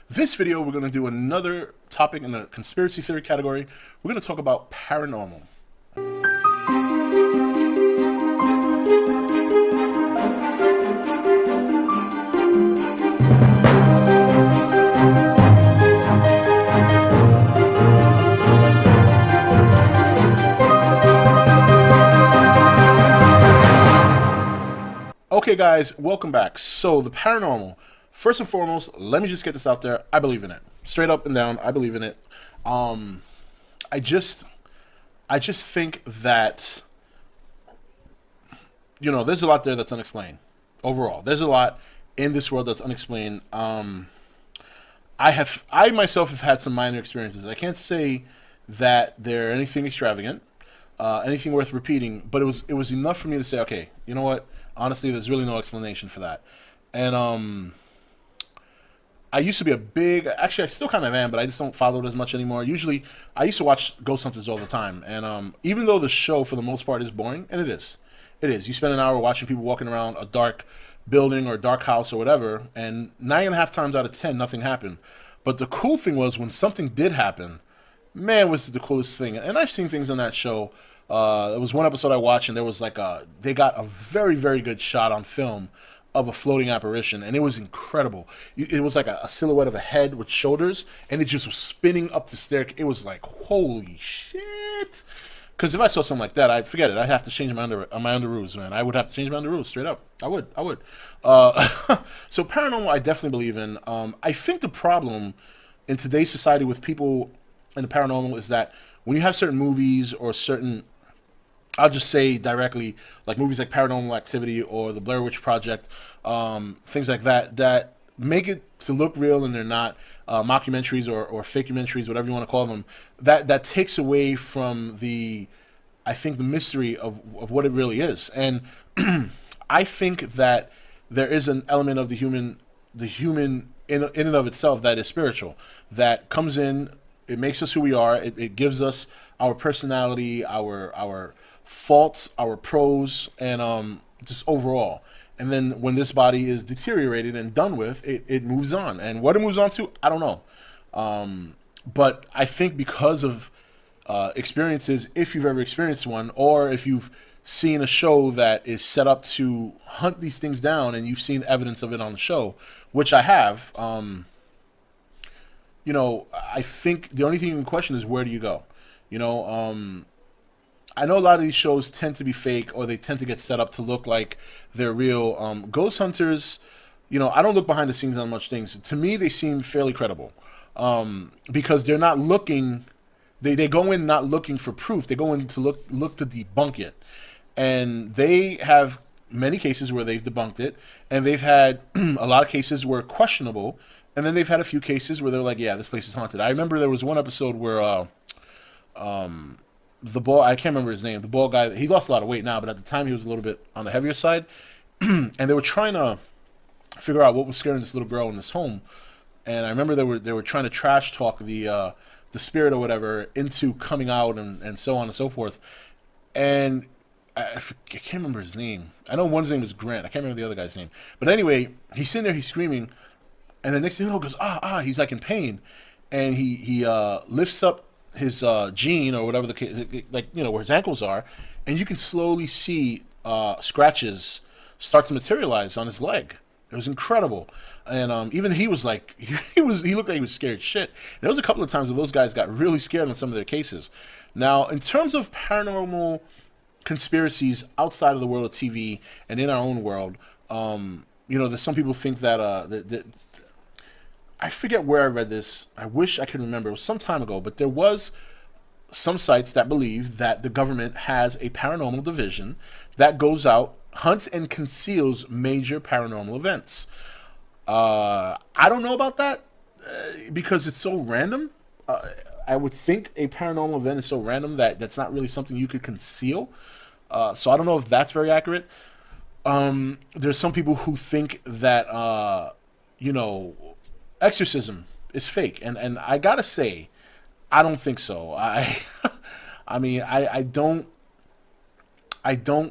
This video, we're going to do another topic in the conspiracy theory category. We're going to talk about paranormal. Okay guys, welcome back. So the paranormal, first and foremost, let me just get this out there. I believe in it. Straight up and down, I believe in it. I just think that, you know, there's a lot there that's unexplained. Overall, there's a lot in this world that's unexplained. I myself have had some minor experiences. I can't say that they're anything extravagant, anything worth repeating, but it was enough for me to say, okay, you know what? Honestly, there's really no explanation for that. And I used to be a big, actually I still kind of am, but I just don't follow it as much anymore. Usually, I used to watch Ghost Hunters all the time. And even though the show, for the most part, is boring, and it is. It is. You spend an hour watching people walking around a dark building or a dark house or whatever, and 9.5 times out of 10, nothing happened. But the cool thing was, when something did happen, man, was it the coolest thing. And I've seen things on that show. There was one episode I watched, and there was like they got a very, very good shot on film of a floating apparition, and it was incredible. It was like a silhouette of a head with shoulders, and it just was spinning up the staircase. It was like, holy shit. Because if I saw something like that, I'd forget it. I'd have to change my underoos, man. I would have to change my underoos, straight up. I would. So paranormal, I definitely believe in. I think the problem in today's society with people in the paranormal is that when you have certain movies or certain, I'll just say directly, like movies like Paranormal Activity or The Blair Witch Project, things like that, that make it to look real and they're not, mockumentaries or fakumentaries, whatever you want to call them, that takes away from I think, the mystery of what it really is. And I think that there is an element of the human in and of itself that is spiritual, that comes in. It makes us who we are. It gives us our personality, our faults, our pros, and just overall. And then when this body is deteriorated and done with, it moves on. And what it moves on to, I don't know. But I think because of experiences, if you've ever experienced one, or if you've seen a show that is set up to hunt these things down and you've seen evidence of it on the show, which I have, you know, I think the only thing you can question is, where do you go? You know, I know a lot of these shows tend to be fake, or they tend to get set up to look like they're real. Ghost Hunters, you know, I don't look behind the scenes on much things. To me, they seem fairly credible, because they're not looking. They go in not looking for proof. They go in to look to debunk it, and they have many cases where they've debunked it, and they've had a lot of cases where questionable. And then they've had a few cases where they're like, yeah, this place is haunted. I remember there was one episode where the ball, I can't remember his name, the ball guy, he lost a lot of weight now, but at the time he was a little bit on the heavier side. And they were trying to figure out what was scaring this little girl in this home. And I remember they were trying to trash talk the spirit or whatever into coming out and so on and so forth. And I can't remember his name. I know one's name was Grant. I can't remember the other guy's name. But anyway, he's sitting there, he's screaming. And the next thing you know, goes, he's like in pain. And he lifts up his jean or whatever the case, like, you know, where his ankles are. And you can slowly see scratches start to materialize on his leg. It was incredible. And even he was like, he looked like he was scared shit. And there was a couple of times where those guys got really scared on some of their cases. Now, in terms of paranormal conspiracies outside of the world of TV and in our own world, you know, there's some people think that I forget where I read this. I wish I could remember. It was some time ago, but there was some sites that believe that the government has a paranormal division that goes out, hunts, and conceals major paranormal events. I don't know about that because it's so random. I would think a paranormal event is so random that that's not really something you could conceal. So I don't know if that's very accurate. There's some people who think that, you know, exorcism is fake, and I gotta say, I don't think so. I mean, I don't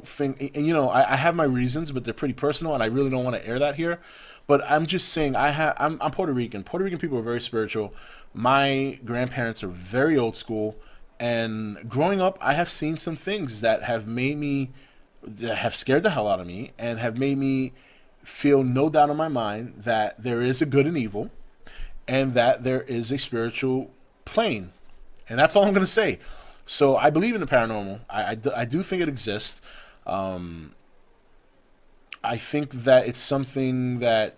think, and you know, I have my reasons, but they're pretty personal, and I really don't want to air that here. But I'm just saying, I'm Puerto Rican. Puerto Rican people are very spiritual. My grandparents are very old school, and growing up, I have seen some things that have made me, that have scared the hell out of me, and have made me feel no doubt in my mind that there is a good and evil, and that there is a spiritual plane. And that's all I'm going to say. So I believe in the paranormal. I do think it exists. I think that it's something that,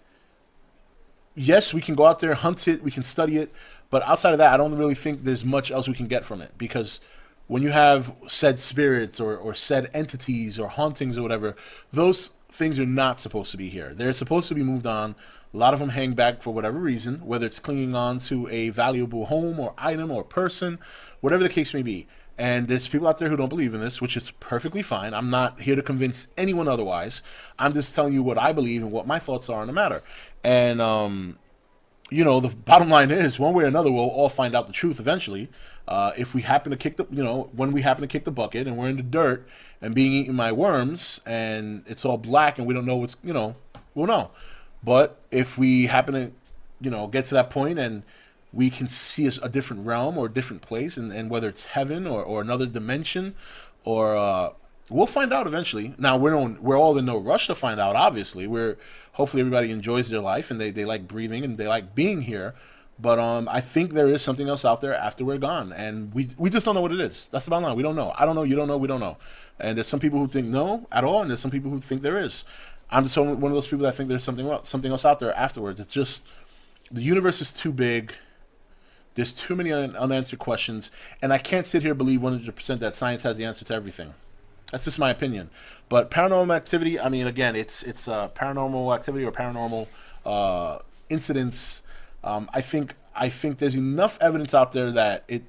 yes, we can go out there, hunt it, we can study it, but outside of that, I don't really think there's much else we can get from it. Because when you have said spirits or said entities or hauntings or whatever, those things are not supposed to be here. They're supposed to be moved on. A lot of them hang back for whatever reason, whether it's clinging on to a valuable home or item or person, whatever the case may be. And there's people out there who don't believe in this, which is perfectly fine. I'm not here to convince anyone otherwise. I'm just telling you what I believe and what my thoughts are on the matter. And, the bottom line is, one way or another, we'll all find out the truth eventually. If we happen to kick when we happen to kick the bucket and we're in the dirt and being eaten by worms and it's all black and we don't know we'll know. But if we happen to, get to that point and we can see a different realm or a different place, and whether it's heaven or another dimension, or we'll find out eventually. Now we're all in no rush to find out. Obviously, hopefully everybody enjoys their life and they like breathing and they like being here. But I think there is something else out there after we're gone, and we just don't know what it is. That's the bottom line. We don't know. I don't know. You don't know. We don't know. And there's some people who think no at all, and there's some people who think there is. I'm just one of those people that think there's something else out there afterwards. It's just the universe is too big. There's too many unanswered questions, and I can't sit here and believe 100% that science has the answer to everything. That's just my opinion. But paranormal activity, I mean, again, it's paranormal activity or paranormal incidents. I think there's enough evidence out there that it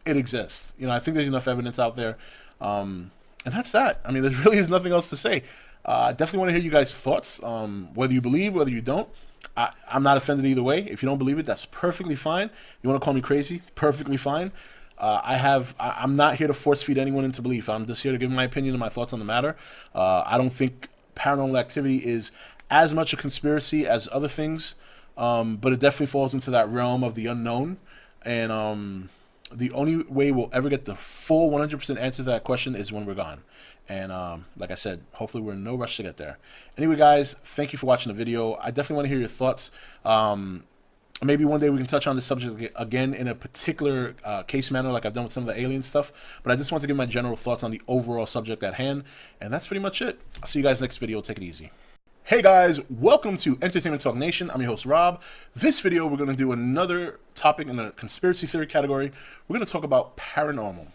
exists. I think there's enough evidence out there, and that's that. I mean, there really is nothing else to say. I definitely want to hear you guys' thoughts, whether you believe, whether you don't. I'm not offended either way. If you don't believe it, that's perfectly fine. You want to call me crazy? Perfectly fine. I'm not here to force feed anyone into belief. I'm just here to give my opinion and my thoughts on the matter. I don't think paranormal activity is as much a conspiracy as other things, but it definitely falls into that realm of the unknown. And the only way we'll ever get the full 100% answer to that question is when we're gone. And like I said, hopefully we're in no rush to get there. Anyway, guys, thank you for watching the video. I definitely want to hear your thoughts. Maybe one day we can touch on this subject again in a particular case manner like I've done with some of the alien stuff. But I just want to give my general thoughts on the overall subject at hand. And that's pretty much it. I'll see you guys next video. Take it easy. Hey guys, welcome to Entertainment Talk Nation. I'm your host, Rob. This video, we're going to do another topic in the conspiracy theory category. We're going to talk about paranormal.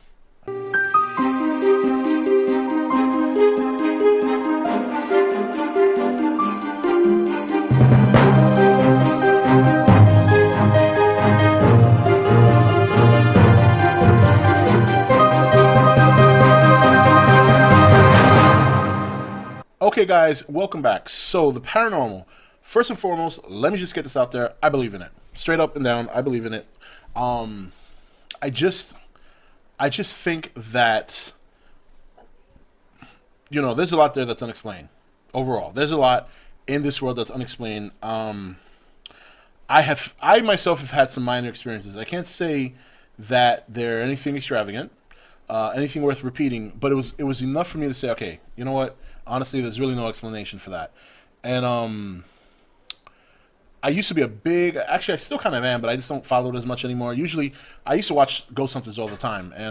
Okay guys, welcome back. So the paranormal, first and foremost, let me just get this out there. I believe in it. Straight up and down, I believe in it. I just think that, there's a lot there that's unexplained. Overall, there's a lot in this world that's unexplained. I myself have had some minor experiences. I can't say that they're anything extravagant, anything worth repeating, but it was enough for me to say, okay, you know what? Honestly, there's really no explanation for that. And I used to be actually I still kind of am, but I just don't follow it as much anymore. Usually, I used to watch Ghost Hunters all the time, and